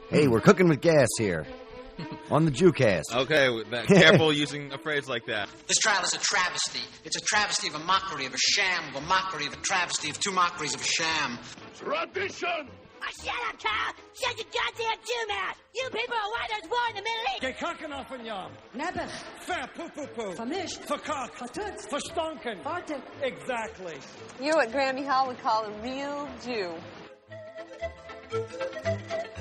Hey, we're cooking with gas here on the Jewcast. Okay, careful using a phrase like that. This trial is a travesty. It's a travesty of a mockery, of a sham, of a mockery, of a travesty, of two mockeries of a sham. Tradition! Oh, shut up, Carl! Shut your goddamn Jew mouth! You people are why there's war in the Middle East! Gekakkenaf van Jan. Nebbig. Ver poepoepoe. Vermischt. Verkakt. Vertutst. Verstonken. Fartig. Exactly. You're what Grammy Hall would call a real Jew.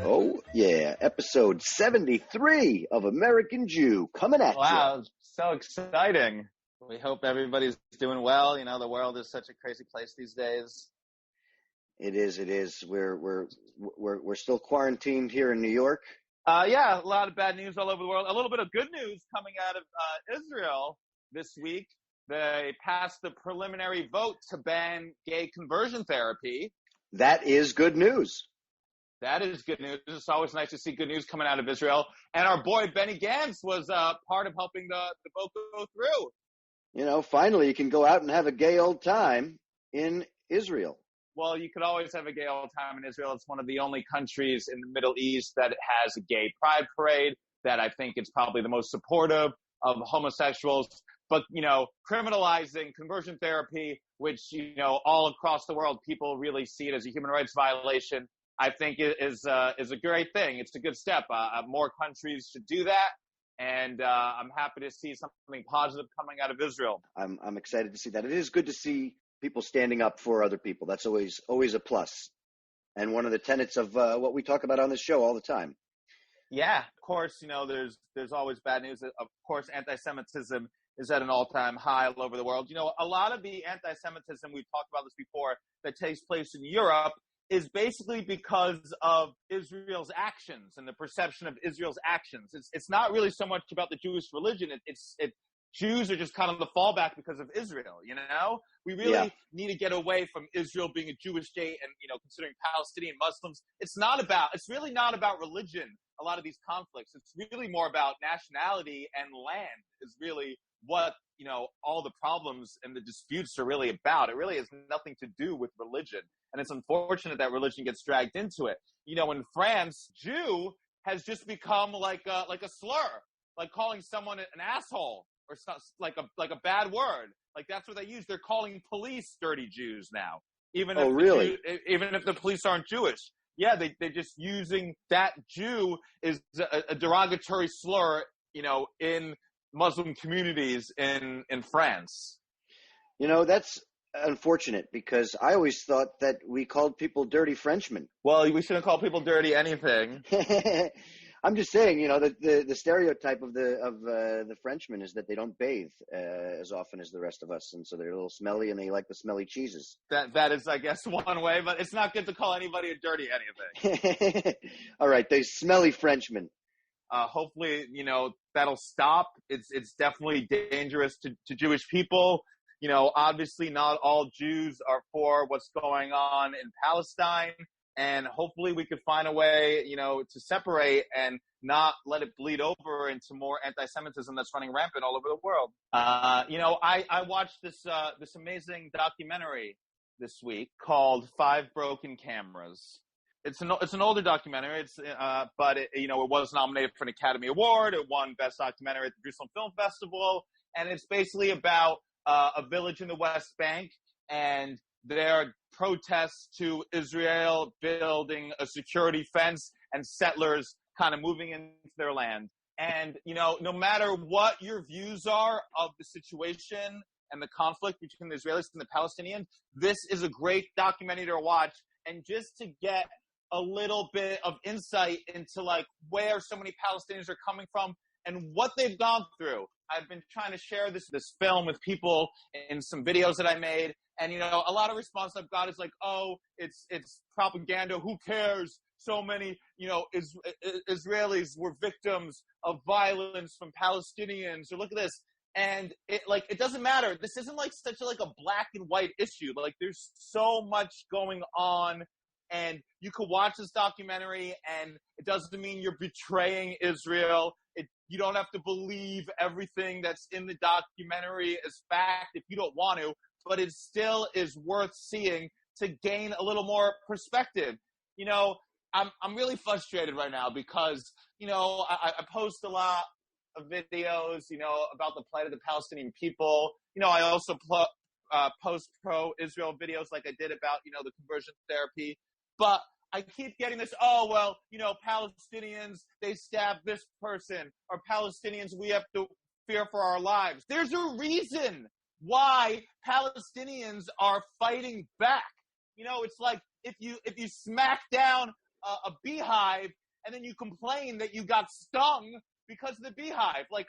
Oh, yeah. Episode 73 of American Jew coming at you. Wow, so exciting. We hope everybody's doing well. You know, the world is such a crazy place these days. It is. We're still quarantined here in New York. Yeah, a lot of bad news all over the world. A little bit of good news coming out of Israel this week. They passed the preliminary vote to ban gay conversion therapy. That is good news. That is good news. It's always nice to see good news coming out of Israel. And our boy Benny Gantz was part of helping the vote go through. You know, finally you can go out and have a gay old time in Israel. Well, you could always have a gay old time in Israel. It's one of the only countries in the Middle East that has a gay pride parade, that I think it's probably the most supportive of homosexuals. But, you know, criminalizing conversion therapy, which, you know, all across the world, people really see it as a human rights violation, I think is a great thing. It's a good step. More countries should do that. And I'm happy to see something positive coming out of Israel. I'm excited to see that. It is good to see people standing up for other people. That's always a plus. And one of the tenets of what we talk about on this show all the time. Yeah, of course, you know, there's always bad news. Of course, anti-Semitism is at an all-time high all over the world. You know, a lot of the anti-Semitism, we've talked about this before, that takes place in Europe is basically because of Israel's actions and the perception of Israel's actions. It's not really so much about the Jewish religion. Jews are just kind of the fallback because of Israel, you know? We really need to get away from Israel being a Jewish state and, you know, considering Palestinian Muslims. It's really not about religion, a lot of these conflicts. It's really more about nationality and land is really what, you know, all the problems and the disputes are really about. It really has nothing to do with religion. And it's unfortunate that religion gets dragged into it. You know, in France, Jew has just become like a slur, like calling someone an asshole. Or like a bad word, like that's what they use. They're calling police dirty Jews now, even if the police aren't Jewish. Yeah, they're just using that Jew is a derogatory slur, you know, in Muslim communities in France. You know, that's unfortunate because I always thought that we called people dirty Frenchmen. Well, we shouldn't call people dirty anything. I'm just saying, you know, the stereotype of the Frenchman is that they don't bathe as often as the rest of us, and so they're a little smelly and they like the smelly cheeses. That is, I guess, one way, but it's not good to call anybody a dirty anything. All right, they smelly Frenchmen. Hopefully, you know, that'll stop. It's definitely dangerous to Jewish people. You know, obviously not all Jews are for what's going on in Palestine. And hopefully we could find a way, you know, to separate and not let it bleed over into more anti-Semitism that's running rampant all over the world. You know, I watched this amazing documentary this week called 5 Broken Cameras. It's an older documentary. But it was nominated for an Academy Award. It won Best Documentary at the Jerusalem Film Festival. And it's basically about a village in the West Bank and their protests to Israel building a security fence and settlers kind of moving into their land. And, you know, no matter what your views are of the situation and the conflict between the Israelis and the Palestinians, this is a great documentary to watch. And just to get a little bit of insight into like where so many Palestinians are coming from and what they've gone through. I've been trying to share this film with people in some videos that I made. And, you know, a lot of response I've got is like, oh, it's propaganda. Who cares? So many, you know, Israelis were victims of violence from Palestinians. Or look at this. And it doesn't matter. This isn't like such a black and white issue. Like there's so much going on. And you could watch this documentary and it doesn't mean you're betraying Israel. You don't have to believe everything that's in the documentary as fact if you don't want to, but it still is worth seeing to gain a little more perspective. You know, I'm really frustrated right now because, I post a lot of videos, about the plight of the Palestinian people. I also post pro-Israel videos like I did about, the conversion therapy. But I keep getting this, Palestinians, they stabbed this person, or Palestinians, we have to fear for our lives. There's a reason why Palestinians are fighting back. It's like if you smack down a beehive and then you complain that you got stung because of the beehive. Like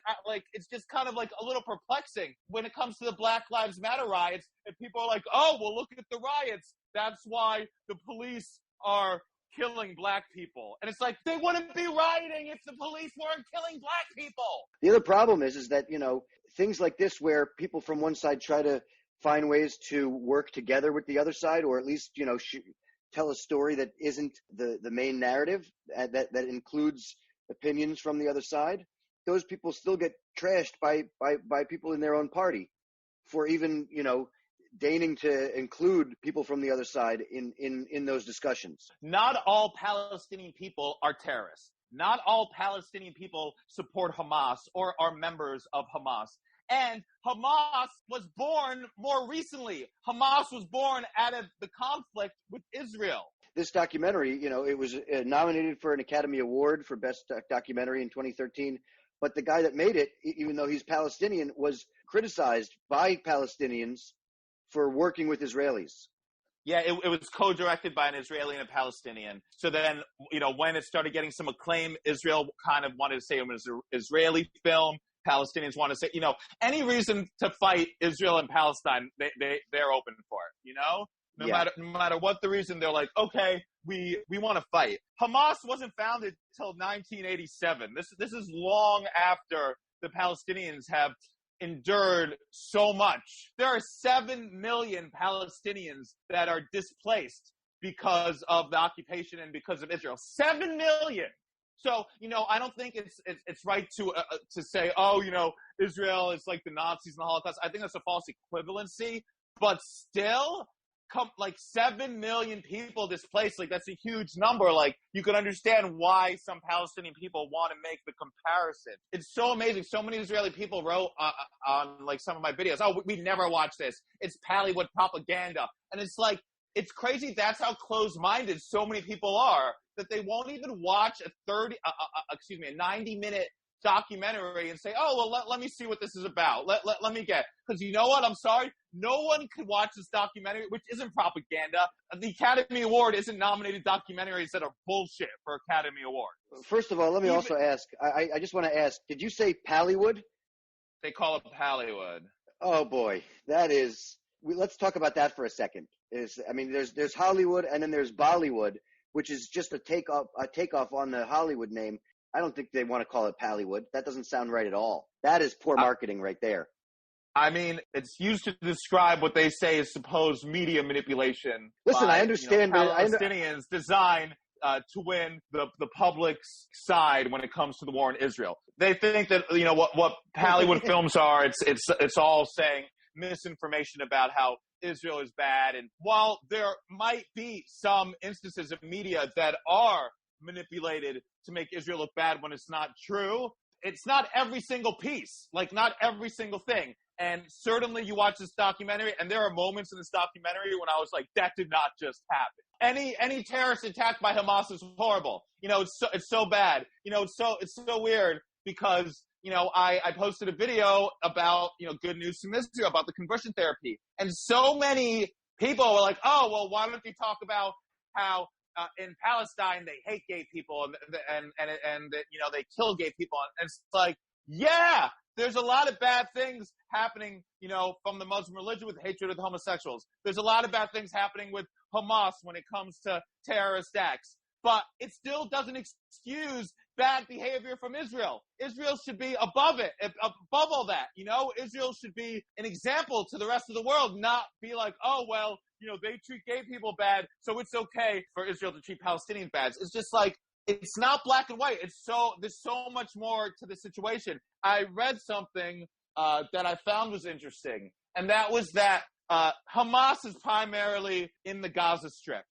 it's just kind of like a little perplexing when it comes to the Black Lives Matter riots, and people are like, oh, well, look at the riots. That's why the police are killing black people. And it's like, they wouldn't be rioting if the police weren't killing black people. The other problem is that, things like this where people from one side try to find ways to work together with the other side, or at least, tell a story that isn't the main narrative, that includes opinions from the other side, those people still get trashed by people in their own party for even, deigning to include people from the other side in those discussions. Not all Palestinian people are terrorists. Not all Palestinian people support Hamas or are members of Hamas. And Hamas was born more recently. Hamas was born out of the conflict with Israel. This documentary, it was nominated for an Academy Award for Best Documentary in 2013. But the guy that made it, even though he's Palestinian, was criticized by Palestinians for working with Israelis. Yeah, it was co-directed by an Israeli and a Palestinian. So then, when it started getting some acclaim, Israel kind of wanted to say it was an Israeli film. Palestinians want to say, any reason to fight Israel and Palestine, they're open for it, No matter what the reason, they're like, okay, we want to fight. Hamas wasn't founded until 1987. This is long after the Palestinians have endured so much. There are 7 million Palestinians that are displaced because of the occupation and because of Israel. 7 million. So, I don't think it's right to say, Israel is like the Nazis in the Holocaust. I think that's a false equivalency. But still, 7 million people displaced, that's a huge number. You can understand why some Palestinian people want to make the comparison. It's so amazing. So many Israeli people wrote on some of my videos, oh, we never watch this. It's Pallywood propaganda. And it's crazy. That's how close-minded so many people are, that they won't even watch a 90-minute documentary and say, oh, well, let me see what this is about. Let me get, because you know what? I'm sorry. No one could watch this documentary, which isn't propaganda. The Academy Award isn't nominated documentaries that are bullshit for Academy Awards. First of all, let me also ask, I just want to ask, did you say Pallywood? They call it Pallywood. Oh boy, let's talk about that for a second. There's Hollywood and then there's Bollywood, which is just a takeoff on the Hollywood name. I don't think they want to call it Pallywood. That doesn't sound right at all. That is poor marketing right there. It's used to describe what they say is supposed media manipulation. Listen, I understand. Palestinians designed to win the public's side when it comes to the war in Israel. They think that what Pallywood films are. It's all saying misinformation about how Israel is bad. And while there might be some instances of media that are manipulated to make Israel look bad when it's not true, it's not every single piece, not every single thing. And certainly you watch this documentary, and there are moments in this documentary when I was like, that did not just happen. Any terrorist attack by Hamas is horrible. It's so bad. It's so weird because, I posted a video about, good news from Israel about the conversion therapy. And so many people were like, oh, well, why don't you talk about how in Palestine they hate gay people and they kill gay people. And it's like, yeah, there's a lot of bad things happening, from the Muslim religion with hatred of homosexuals. There's a lot of bad things happening with Hamas when it comes to terrorist acts. But it still doesn't excuse bad behavior from Israel. Israel should be above it, above all that. Israel should be an example to the rest of the world, not be like, oh, well, they treat gay people bad, so it's okay for Israel to treat Palestinians bad. It's just it's not black and white. There's so much more to the situation. I read something that I found was interesting, and that was that Hamas is primarily in the Gaza Strip,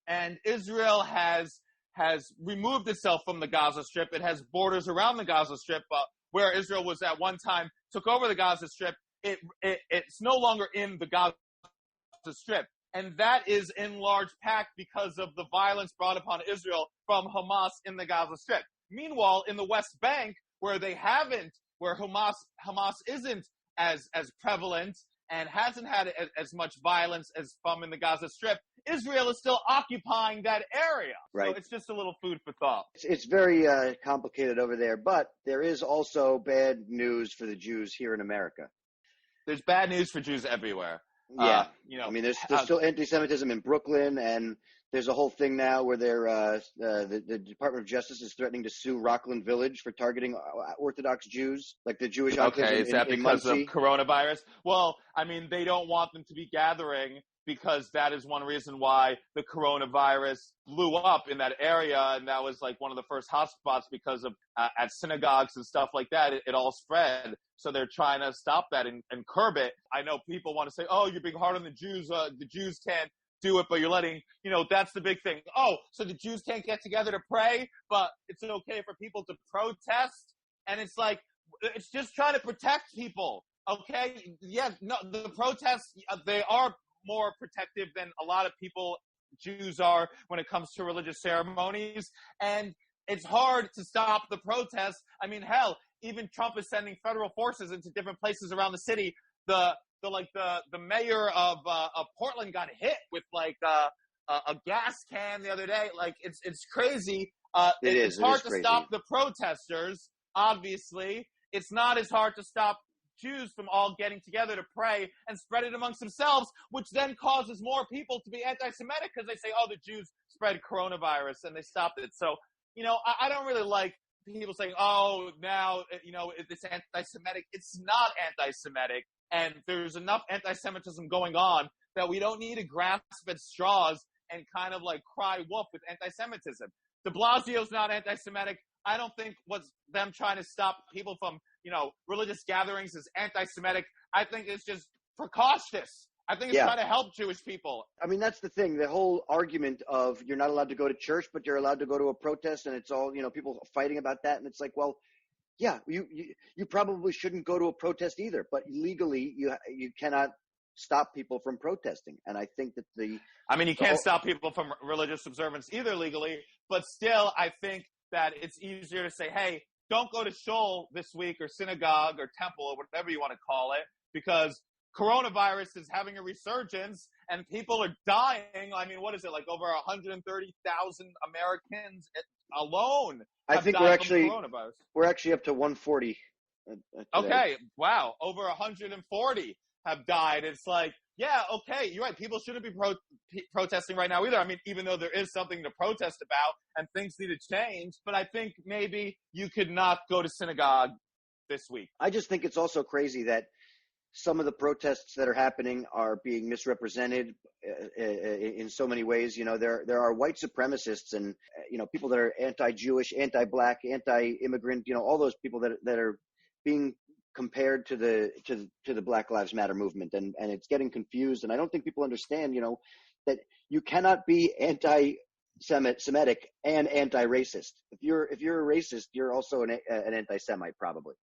and Israel has has removed itself from the Gaza Strip. It has borders around the Gaza Strip, where Israel was at one time, took over the Gaza Strip. It's no longer in the Gaza Strip. And that is in large part because of the violence brought upon Israel from Hamas in the Gaza Strip. Meanwhile, in the West Bank, where Hamas isn't as prevalent and hasn't had as much violence as from in the Gaza Strip, Israel is still occupying that area. Right. So it's just a little food for thought. It's very complicated over there, but there is also bad news for the Jews here in America. There's bad news for Jews everywhere. Yeah. I mean, there's still anti-Semitism in Brooklyn, and there's a whole thing now where the Department of Justice is threatening to sue Rockland Village for targeting Orthodox Jews, like the Jewish enclave. Okay, is that because of Muncie. coronavirus? Well, I mean, they don't want them to be gathering because that is one reason why the coronavirus blew up in that area, and that was like one of the first hotspots because of at synagogues and stuff like that, it all spread. So they're trying to stop that and curb it. I know people want to say, oh, you're being hard on the Jews. The Jews can't do it, but you're letting, that's the big thing. Oh, so the Jews can't get together to pray, but it's okay for people to protest? And it's like, it's just trying to protect people, okay? Yeah, no, the protests, they are more protective than a lot of people, Jews are, when it comes to religious ceremonies. And it's hard to stop the protests. I mean, hell, even Trump is sending federal forces into different places around the city. The mayor of Portland got hit with a gas can the other day. Like it's crazy. It's hard to stop the protesters. Obviously, it's not as hard to stop Jews from all getting together to pray and spread it amongst themselves, which then causes more people to be anti-Semitic because they say, oh, the Jews spread coronavirus and they stopped it. So, I don't really like people saying, oh, now, it's anti-Semitic. It's not anti-Semitic. And there's enough anti-Semitism going on that we don't need to grasp at straws and kind of like cry wolf with anti-Semitism. De Blasio's not anti-Semitic. I don't think what's them trying to stop people from, religious gatherings is anti-Semitic. I think it's just precautious. I think it's trying to help Jewish people. I mean, that's the thing. The whole argument of you're not allowed to go to church, but you're allowed to go to a protest, and it's all, people fighting about that. And it's like, well, yeah, you probably shouldn't go to a protest either, but legally you cannot stop people from protesting. And I think that you can't stop people from religious observance either legally, but still I think that it's easier to say, hey, don't go to shul this week or synagogue or temple or whatever you want to call it, because coronavirus is having a resurgence and people are dying. I mean, what is it, like over 130,000 Americans alone have died from coronavirus? We're actually up to 140. Okay, wow, over 140 have died. It's like, yeah, okay, you're right. People shouldn't be protesting right now either. I mean, even though there is something to protest about and things need to change, but I think maybe you could not go to synagogue this week. I just think it's also crazy that some of the protests that are happening are being misrepresented in so many ways. There are white supremacists and, people that are anti-Jewish, anti-black, anti-immigrant, all those people that are being compared to the Black Lives Matter movement, and it's getting confused. And I don't think people understand, that you cannot be anti-Semitic and anti-racist. If you're a racist, you're also an anti-Semite probably.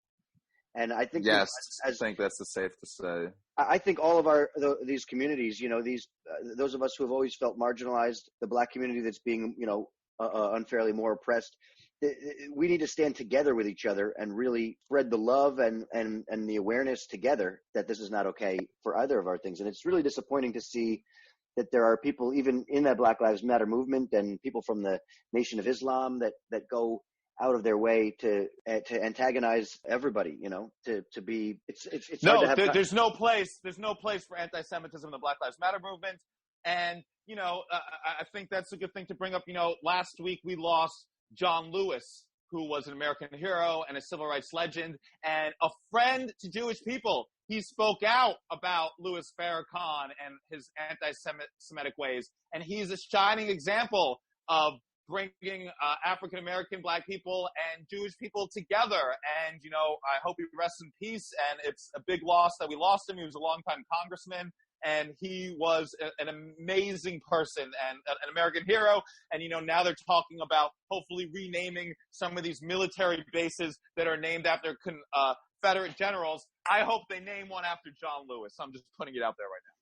And I think I think that's safe to say. I think all of these communities, those of us who have always felt marginalized, the Black community that's being, unfairly more oppressed, we need to stand together with each other and really spread the love and the awareness together that this is not okay for either of our things. And it's really disappointing to see that there are people even in that Black Lives Matter movement and people from the Nation of Islam that go out of their way to antagonize everybody, to be, it's no, hard to have there's no place for anti-Semitism in the Black Lives Matter movement. And, I think that's a good thing to bring up. Last week we lost John Lewis, who was an American hero and a civil rights legend and a friend to Jewish people. He spoke out about Louis Farrakhan and his anti-Semitic ways. And he's a shining example of bringing African-American, Black people, and Jewish people together. And, I hope he rests in peace. And it's a big loss that we lost him. He was a longtime congressman. and he was an amazing person and an American hero. And, now they're talking about hopefully renaming some of these military bases that are named after Confederate generals. I hope they name one after John Lewis. I'm just putting it out there right now.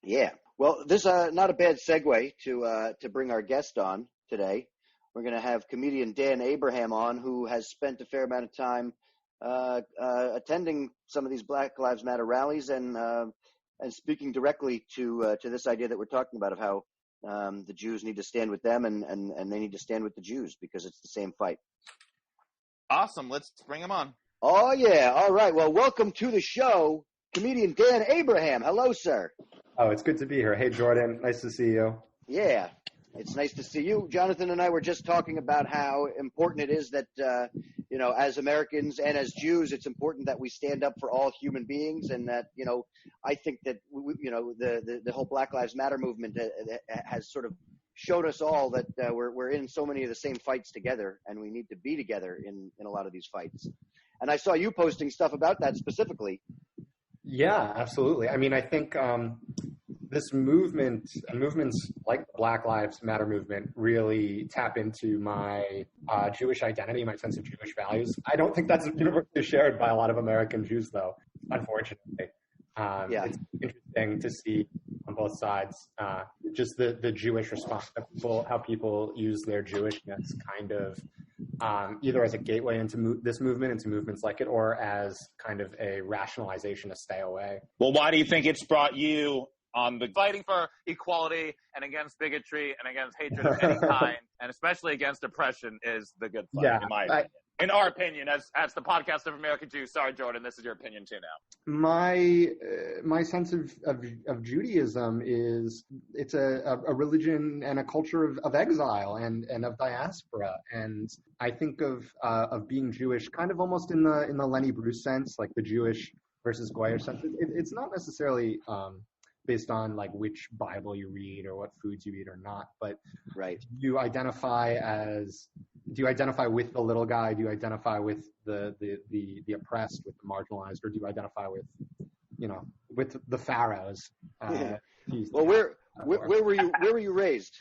Yeah. Well, this is not a bad segue to bring our guest on today. We're going to have comedian Dan Abraham on, who has spent a fair amount of time attending some of these Black Lives Matter rallies and speaking directly to this idea that we're talking about of how the Jews need to stand with them and they need to stand with the Jews because it's the same fight. Awesome. Let's bring him on. Oh, yeah. All right. Well, welcome to the show, comedian Dan Abraham. Hello, sir. Oh, it's good to be here. Hey, Jordan. Nice to see you. Yeah. It's nice to see you. Jonathan and I were just talking about how important it is that, as Americans and as Jews, it's important that we stand up for all human beings. And that, I think that, the whole Black Lives Matter movement has sort of showed us all that we're in so many of the same fights together, and we need to be together in a lot of these fights. And I saw you posting stuff about that specifically. Yeah, absolutely. I mean, I think this movement and movements like the Black Lives Matter movement really tap into my Jewish identity, my sense of Jewish values. I don't think that's universally shared by a lot of American Jews, though, unfortunately. It's interesting to see on both sides just the Jewish response, how people use their Jewishness kind of either as a gateway into this movement, into movements like it, or as kind of a rationalization to stay away. Well, why do you think it's brought you on the fighting for equality and against bigotry and against hatred of any kind, and especially against oppression is the good fight, in my opinion. In our opinion, as the podcast of American Jews. Sorry, Jordan, this is your opinion too now. My sense of Judaism is it's a religion and a culture of exile and of diaspora. And I think of being Jewish kind of almost in the Lenny Bruce sense, like the Jewish versus Goyish sense. It's not necessarily based on like which Bible you read or what foods you eat or not, but right. Do you identify with the little guy? Do you identify with the oppressed, with the marginalized, or do you identify with the pharaohs? Well, where were you raised?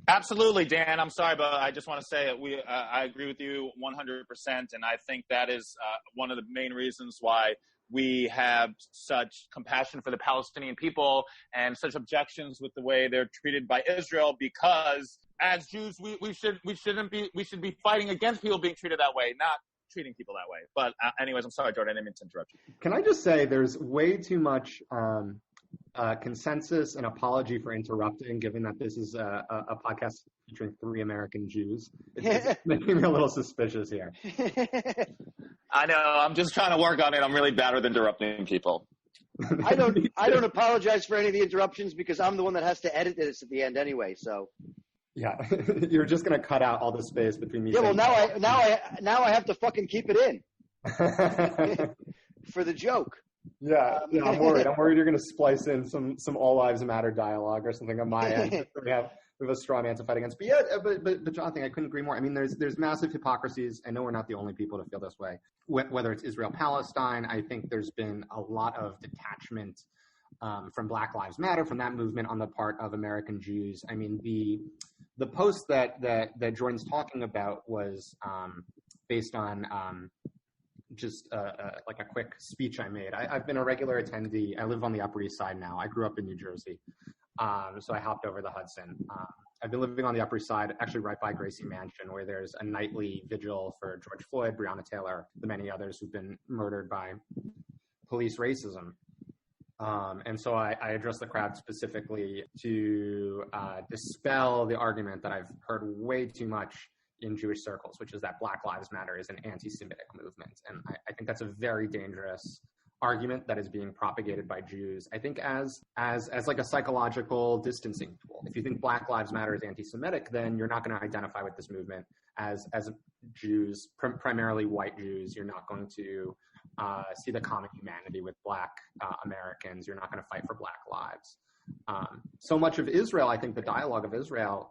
Absolutely, Dan. I'm sorry, but I just want to say I agree with you 100%, and I think that is one of the main reasons why we have such compassion for the Palestinian people and such objections with the way they're treated by Israel, because as Jews, we should be fighting against people being treated that way, not treating people that way. But anyways, I'm sorry, Jordan, I didn't mean to interrupt you. Can I just say there's way too much consensus and apology for interrupting, given that this is a podcast featuring 3 American Jews. It's making me a little suspicious here. I know. I'm just trying to work on it. I'm really bad with interrupting people. I don't apologize for any of the interruptions because I'm the one that has to edit this at the end anyway. So. Yeah, you're just gonna cut out all the space between me. Yeah, well, now I have to fucking keep it in for the joke. Yeah, I'm worried. I'm worried you're going to splice in some All Lives Matter dialogue or something on my end. We have a straw man to fight against. But yeah, but Jonathan, I couldn't agree more. I mean, there's massive hypocrisies. I know we're not the only people to feel this way. Whether it's Israel-Palestine, I think there's been a lot of detachment from Black Lives Matter, from that movement on the part of American Jews. I mean, the post that Jordan's talking about was based on just like a quick speech I made. I've been a regular attendee. I live on the Upper East Side now. I grew up in New Jersey, so I hopped over the Hudson. I've been living on the Upper East Side, actually right by Gracie Mansion, where there's a nightly vigil for George Floyd, Breonna Taylor, the many others who've been murdered by police racism. And so I addressed the crowd specifically to dispel the argument that I've heard way too much in Jewish circles, which is that Black Lives Matter is an anti-Semitic movement. And I think that's a very dangerous argument that is being propagated by Jews, I think as like a psychological distancing tool. If you think Black Lives Matter is anti-Semitic, then you're not going to identify with this movement as Jews, primarily white Jews. You're not going to see the common humanity with Black Americans. You're not going to fight for Black lives. So much of Israel, I think the dialogue of Israel,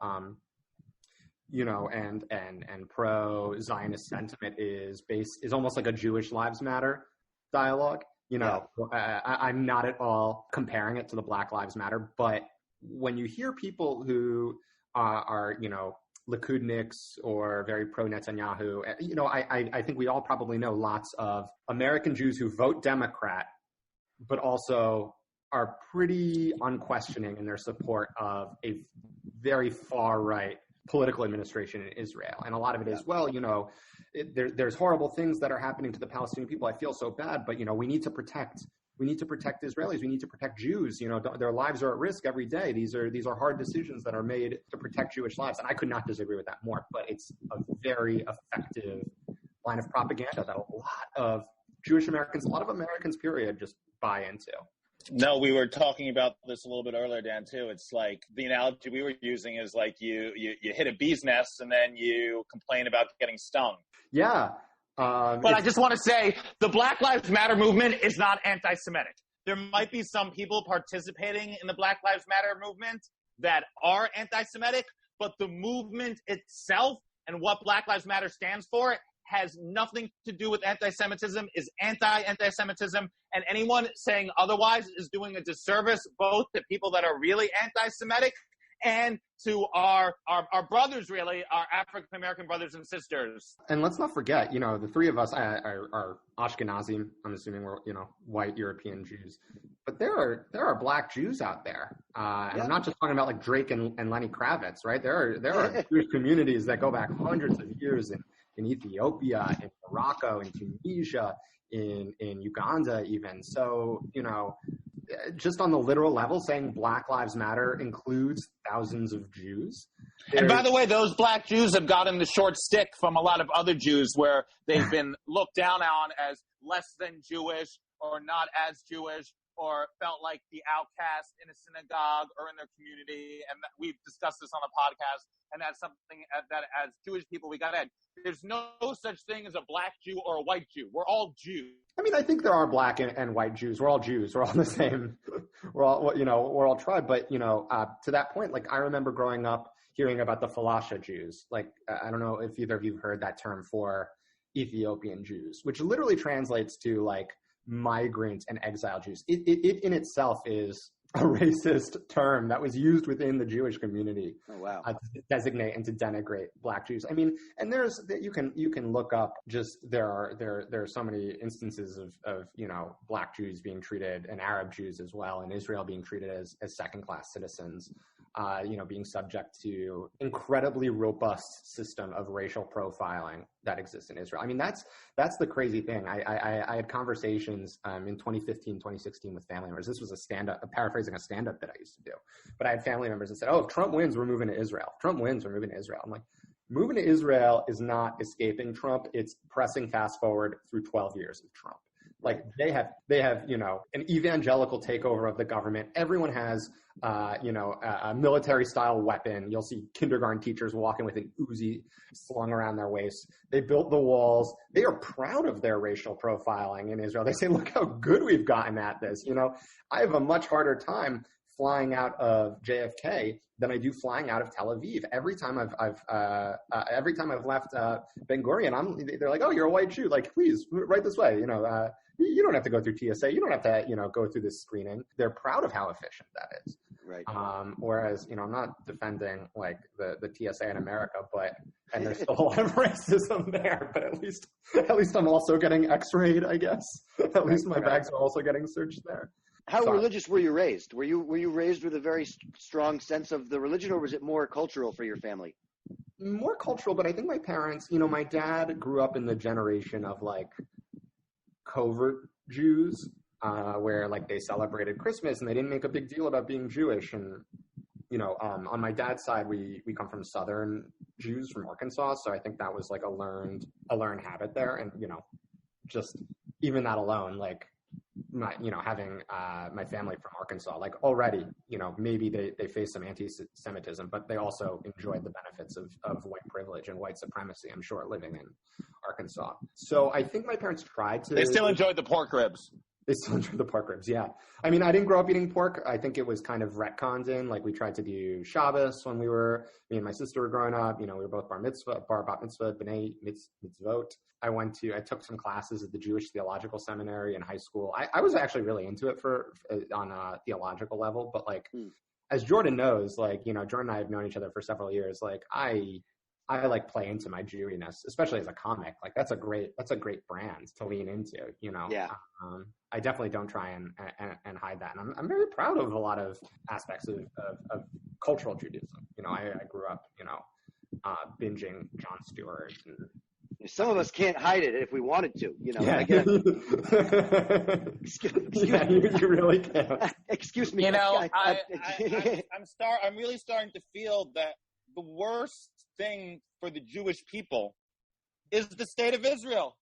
and pro-Zionist sentiment is almost like a Jewish Lives Matter dialogue. I'm not at all comparing it to the Black Lives Matter, but when you hear people who are Likudniks or very pro-Netanyahu, I think we all probably know lots of American Jews who vote Democrat, but also are pretty unquestioning in their support of a very far-right political administration in Israel. And a lot of it is, there's horrible things that are happening to the Palestinian people. I feel so bad, but, we need to protect Israelis. We need to protect Jews. Their lives are at risk every day. These are hard decisions that are made to protect Jewish lives. And I could not disagree with that more, but it's a very effective line of propaganda that a lot of Jewish Americans, a lot of Americans, period, just buy into. No, we were talking about this a little bit earlier, Dan, too. It's like the analogy we were using is like you hit a bee's nest and then you complain about getting stung. Yeah. But I just want to say the Black Lives Matter movement is not anti-Semitic. There might be some people participating in the Black Lives Matter movement that are anti-Semitic, but the movement itself and what Black Lives Matter stands for has nothing to do with anti-Semitism, is anti-anti-Semitism, and anyone saying otherwise is doing a disservice both to people that are really anti-Semitic and to our brothers, really, our African-American brothers and sisters. And let's not forget, the three of us are Ashkenazim. I'm assuming we're, white European Jews. But there are Black Jews out there. And I'm not just talking about like Drake and Lenny Kravitz, right? There are Jewish communities that go back hundreds of years in Ethiopia, in Morocco, in Tunisia, in Uganda even. So, just on the literal level, saying Black Lives Matter includes thousands of Jews. And by the way, those Black Jews have gotten the short stick from a lot of other Jews where they've been looked down on as less than Jewish or not as Jewish or felt like the outcast in a synagogue or in their community. And we've discussed this on the podcast. And that's something that as Jewish people we got to add. There's no such thing as a Black Jew or a white Jew. We're all Jews. I mean, I think there are Black and white Jews. We're all Jews. We're all the same. We're all tribe. But, to that point, like I remember growing up hearing about the Falasha Jews. Like, I don't know if either of you have heard that term for Ethiopian Jews, which literally translates to like migrant and exile Jews. It in itself is a racist term that was used within the Jewish community to designate and to denigrate Black Jews. I mean, and you can look up just there are so many instances of Black Jews being treated and Arab Jews as well, and Israel being treated as second-class citizens, being subject to incredibly robust system of racial profiling that exists in Israel. I mean, that's the crazy thing. I had conversations in 2015, 2016 with family members. This was paraphrasing a stand-up that I used to do. But I had family members that said, if Trump wins, we're moving to Israel. If Trump wins, we're moving to Israel. I'm like, moving to Israel is not escaping Trump. It's pressing fast forward through 12 years of Trump. Like they have, an evangelical takeover of the government. Everyone has, a military style weapon. You'll see kindergarten teachers walking with an Uzi slung around their waist. They built the walls. They are proud of their racial profiling in Israel. They say, look how good we've gotten at this. I have a much harder time flying out of JFK than I do flying out of Tel Aviv. Every time I've left Ben Gurion, they're like, oh, you're a white Jew. Like, please, right this way. You don't have to go through TSA. You don't have to, go through this screening. They're proud of how efficient that is. Right. Whereas, I'm not defending like the TSA in America, and there's still a lot of racism there, but at least I'm also getting x-rayed, I guess. At least my bags are also getting searched there. How religious were you raised? Were you raised with a very strong sense of the religion, or was it more cultural for your family? More cultural, but I think my parents, my dad grew up in the generation of like covert Jews, where like they celebrated Christmas and they didn't make a big deal about being Jewish. And, on my dad's side, we come from Southern Jews from Arkansas. So I think that was like a learned habit there. And, just even that alone, like having my family from Arkansas, like already, maybe they face some anti-Semitism, but they also enjoyed the benefits of white privilege and white supremacy, I'm sure, living in Arkansas. So I think my parents tried to... They still enjoyed the pork ribs. They still enjoy the pork ribs, yeah. I mean, I didn't grow up eating pork. I think it was kind of retconned in. Like, we tried to do Shabbos when me and my sister were growing up. You know, we were both bar bat mitzvah, b'nai mitzvot. I took some classes at the Jewish Theological Seminary in high school. I was actually really into it on a theological level, but like, as Jordon knows, like, you know, Jordon and I have known each other for several years. Like, I like play into my Jewiness, especially as a comic. Like, that's a great brand to lean into, you know? Yeah. I definitely don't try and hide that. And I'm very proud of a lot of aspects of cultural Judaism. You know, I grew up, you know, binging Jon Stewart. And some of us can't hide it if we wanted to, you know. Yeah, Excuse you really can't. Excuse me. You know, I'm really starting to feel that the worst thing for the Jewish people is the state of Israel.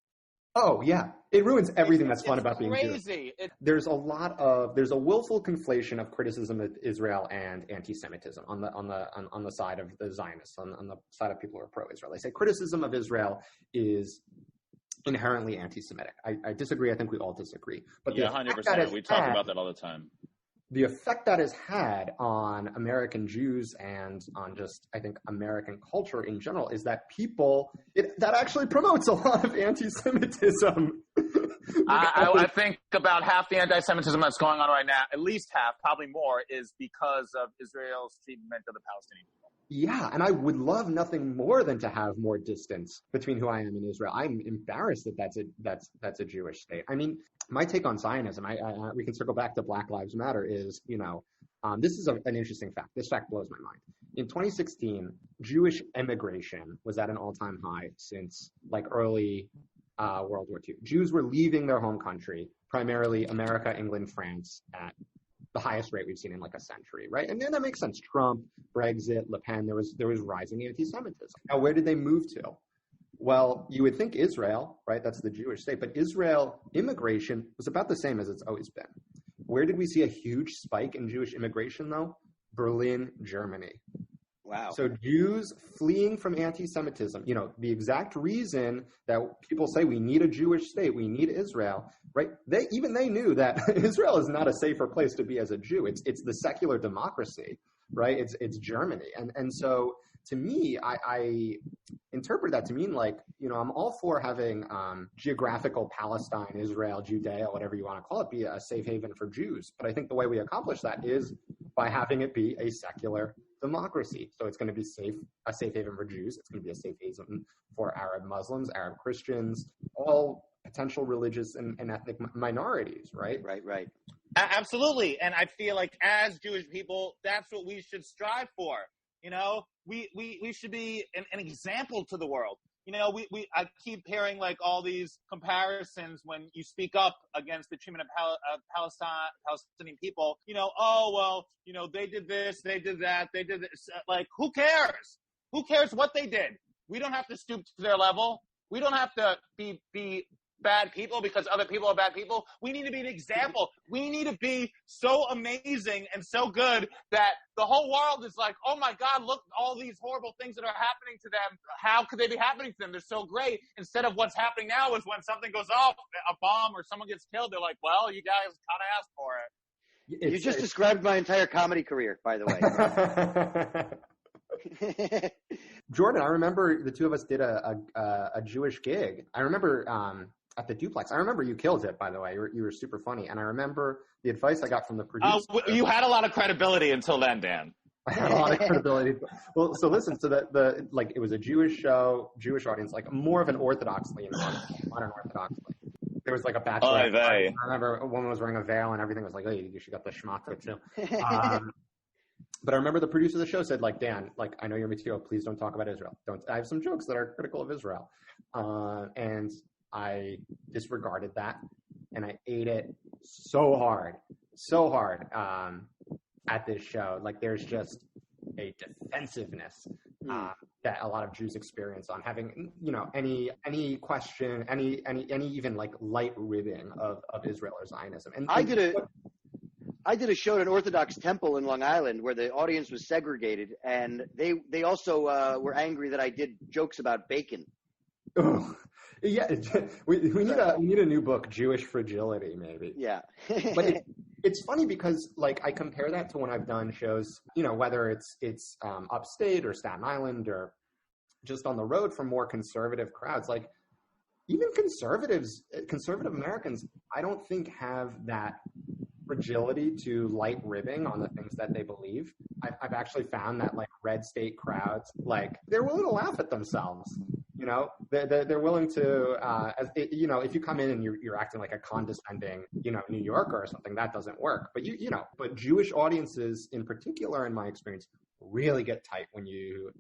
Oh yeah, it ruins everything that's fun about being Jewish. Crazy. There's a willful conflation of criticism of Israel and anti-Semitism on the side of the Zionists, on the side of people who are pro-Israel. They say criticism of Israel is inherently anti-Semitic. I disagree. I think we all disagree. But 100%. We talk about that all the time. The effect that has had on American Jews and on just, I think, American culture in general is that that actually promotes a lot of anti-Semitism. I think about half the anti-Semitism that's going on right now, at least half, probably more, is because of Israel's treatment of the Palestinian people. Yeah, and I would love nothing more than to have more distance between who I am and Israel. I'm embarrassed that that's a Jewish state. I mean, my take on Zionism, we can circle back to Black Lives Matter, is, you know, this is an interesting fact. This fact blows my mind. In 2016, Jewish immigration was at an all-time high since like early World War II. Jews were leaving their home country, primarily America, England, France, at the highest rate we've seen in like a century, right? And then that makes sense. Trump, Brexit, Le Pen, there was rising anti-Semitism. Now, where did they move to? Well, you would think Israel, right? That's the Jewish state. But Israel immigration was about the same as it's always been. Where did we see a huge spike in Jewish immigration, though? Berlin, Germany. Wow. So Jews fleeing from anti-Semitism, you know, the exact reason that people say we need a Jewish state, we need Israel, right? They knew that Israel is not a safer place to be as a Jew. It's the secular democracy, right? It's Germany. And so to me, I interpret that to mean like, you know, I'm all for having geographical Palestine, Israel, Judea, whatever you want to call it, be a safe haven for Jews. But I think the way we accomplish that is by having it be a secular democracy. So it's going to be a safe haven for Jews. It's going to be a safe haven for Arab Muslims, Arab Christians, all potential religious and ethnic minorities, right? Right. Absolutely. And I feel like as Jewish people, that's what we should strive for. You know, we should be an example to the world. You know, I keep hearing like all these comparisons when you speak up against the treatment of Palestinian people. You know, oh, well, you know, they did this, they did that, they did this. Like, who cares? Who cares what they did? We don't have to stoop to their level. We don't have to be bad people because other people are bad people. We need to be an example. We need to be so amazing and so good that the whole world is like, oh my God, look, all these horrible things that are happening to them. How could they be happening to them? They're so great. Instead of what's happening now is when something goes off, a bomb or someone gets killed, they're like, well, you guys kind of asked for it. You just described my entire comedy career, by the way. Jordon, I remember the two of us did a Jewish gig. I remember at the Duplex. I remember you killed it, by the way. You were super funny. And I remember the advice I got from the producer. You had a lot of credibility until then, Dan. I had a lot of credibility. Well, so listen, so the like, it was a Jewish show, Jewish audience, like more of an Orthodox lean, modern Orthodox lean. There was like a bachelor. I remember a woman was wearing a veil and everything was like, oh, you should got the schmata too. But I remember the producer of the show said, like, Dan, like, I know your material. Please don't talk about Israel. I have some jokes that are critical of Israel. And I disregarded that, and I ate it so hard at this show. Like, there's just a defensiveness that a lot of Jews experience on having, you know, any question, any even like light ribbing of Israel or Zionism. And I did a show at an Orthodox temple in Long Island where the audience was segregated, and they also were angry that I did jokes about bacon. Oh, yeah, we need a new book, Jewish Fragility, maybe. Yeah. But it's funny because like I compare that to when I've done shows, whether it's upstate or Staten Island or just on the road for more conservative crowds. Like even conservative Americans, I don't think have that fragility to light ribbing on the things that they believe. I've actually found that like red state crowds, like they're willing to laugh at themselves. They're willing to, if you come in and you're acting like a condescending, New Yorker or something, that doesn't work. But but Jewish audiences in particular, in my experience, really get tight when you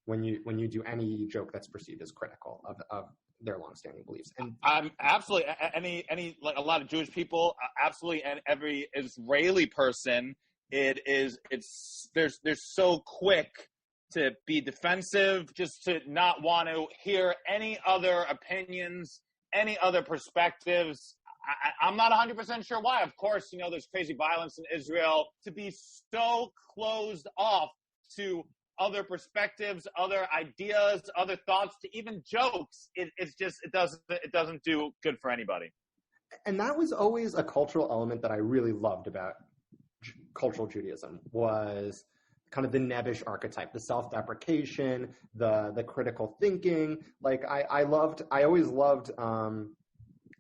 do any joke that's perceived as critical of their longstanding beliefs. And I'm absolutely any like a lot of Jewish people, absolutely, and every Israeli person, they're so quick to be defensive, just to not want to hear any other opinions, any other perspectives. I'm not 100% sure why. Of course, there's crazy violence in Israel. To be so closed off to other perspectives, other ideas, other thoughts, to even jokes, it doesn't do good for anybody. And that was always a cultural element that I really loved about cultural Judaism, was kind of the nebbish archetype, the self-deprecation, the critical thinking. Like I always loved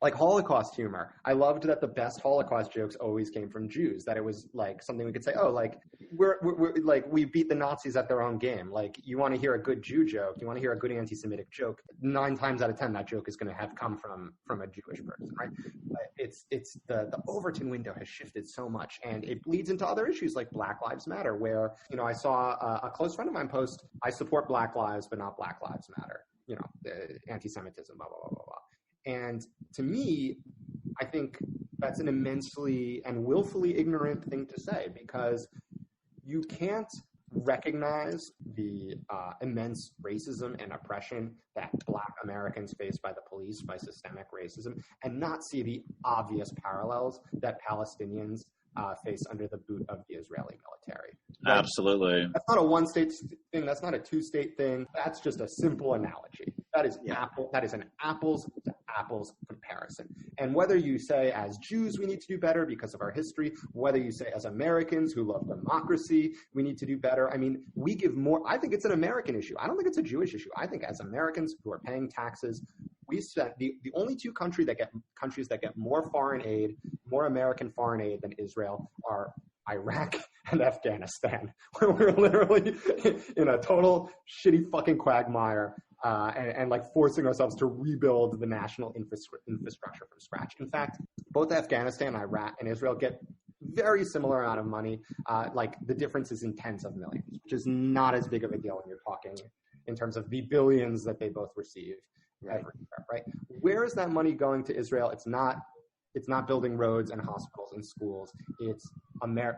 like Holocaust humor. I loved that the best Holocaust jokes always came from Jews, that it was like something we could say, oh, like we're like, we beat the Nazis at their own game. Like, you want to hear a good Jew joke, you want to hear a good anti-Semitic joke, 9 times out of 10 that joke is going to have come from a Jewish person, right? But it's the Overton window has shifted so much, and it bleeds into other issues like Black Lives Matter, where I saw a close friend of mine post, I support Black lives but not Black Lives Matter, anti-Semitism, blah blah blah blah blah. And to me, I think that's an immensely and willfully ignorant thing to say, because you can't recognize the immense racism and oppression that Black Americans face by the police, by systemic racism, and not see the obvious parallels that Palestinians face under the boot of the Israeli military. Absolutely. That's not a one-state thing. That's not a two-state thing. That's just a simple analogy. That is that is an apples to apples comparison. And whether you say as Jews we need to do better because of our history, whether you say as Americans who love democracy we need to do better, I mean, we give more. I think it's an American issue. I don't think it's a Jewish issue. I think as Americans who are paying taxes, we spend the only two countries that get more foreign aid, more American foreign aid than Israel are Iraq and Afghanistan. We're literally in a total shitty fucking quagmire, and like forcing ourselves to rebuild the national infrastructure from scratch. In fact, both Afghanistan, Iraq, and Israel get very similar amount of money. Like the difference is in tens of millions, which is not as big of a deal when you're talking in terms of the billions that they both receive. Right? Where is that money going to Israel? It's not building roads and hospitals and schools. It's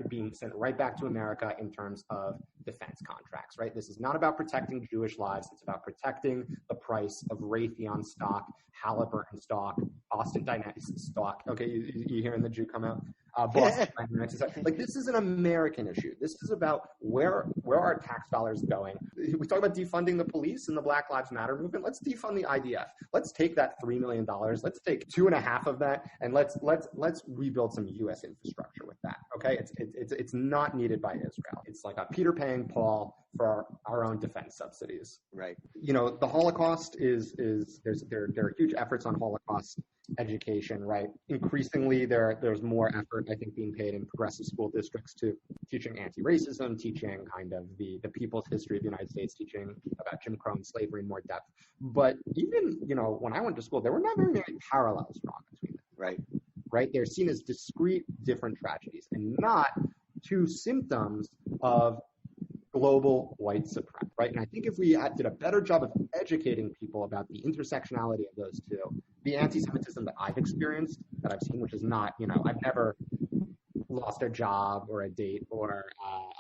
being sent right back to America in terms of defense contracts, right? This is not about protecting Jewish lives. It's about protecting the price of Raytheon stock, Halliburton stock, Boston Dynamics stock. Okay, you hearing the Jew come out? Boston Dynamics. Like, this is an American issue. This is about where are our tax dollars going? We talk about defunding the police and the Black Lives Matter movement. Let's defund the IDF. Let's take that $3 million. Let's take 2.5 of that, and let's rebuild some U.S. infrastructure with that. Okay, it's not needed by Israel. It's like a Peter paying Paul for our own defense subsidies. Right. The Holocaust there are huge efforts on Holocaust education, right? Increasingly, there's more effort, I think, being paid in progressive school districts to teaching anti-racism, teaching kind of the people's history of the United States, teaching about Jim Crow and slavery in more depth. But even, when I went to school, there were not very many parallels drawn between them. Right? They're seen as discrete, different tragedies and not two symptoms of global white supremacy, right? And I think if we did a better job of educating people about the intersectionality of those two, the anti-Semitism that I've experienced, that I've seen, which is not, I've never lost a job or a date or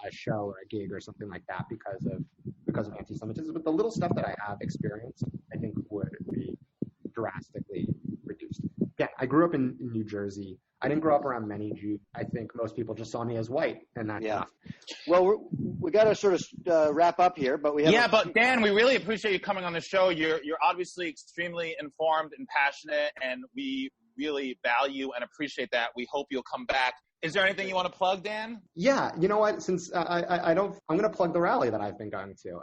a show or a gig or something like that because of anti-Semitism, but the little stuff that I have experienced, I think would be drastically reduced. Yeah, I grew up in New Jersey. I didn't grow up around many Jews. I think most people just saw me as white, and that's enough. Well, we got to sort of wrap up here, but we have but Dan, we really appreciate you coming on the show. You're obviously extremely informed and passionate, and we really value and appreciate that. We hope you'll come back. Is there anything you want to plug, Dan? Yeah, you know what? Since I'm going to plug the rally that I've been going to.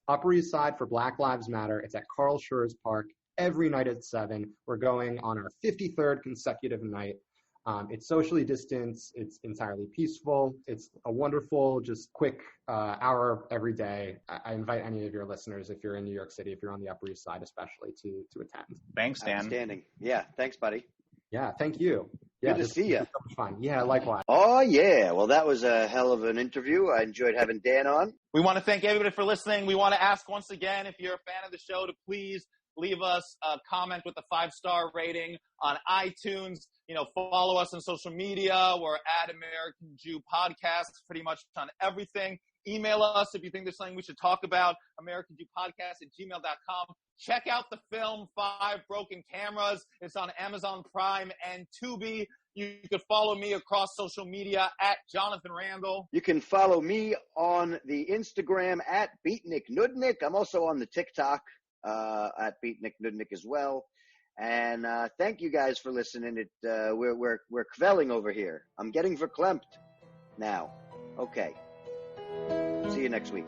Upper East Side for Black Lives Matter. It's at Carl Schurz Park every night at 7. We're going on our 53rd consecutive night. It's socially distanced. It's entirely peaceful. It's a wonderful, just quick hour every day. I invite any of your listeners, if you're in New York City, if you're on the Upper East Side especially, to attend. Thanks, Dan. Outstanding. Yeah, thanks, buddy. Yeah, thank you. Yeah, Good to see you. So much fun. Yeah, likewise. Oh, yeah. Well, that was a hell of an interview. I enjoyed having Dan on. We want to thank everybody for listening. We want to ask once again, if you're a fan of the show, to please leave us a comment with a 5-star rating on iTunes. Follow us on social media. We're at American Jew Podcast, pretty much on everything. Email us if you think there's something we should talk about, americanjewpodcast@gmail.com. Check out the film 5 Broken Cameras. It's on Amazon Prime and Tubi. You can follow me across social media at Jonathan Randall. You can follow me on the Instagram at Beatnik Nudnik. I'm also on the TikTok at Beatnik Nudnik as well. And thank you guys for listening. We're kvelling over here. I'm getting verklempt now. Okay. See you next week.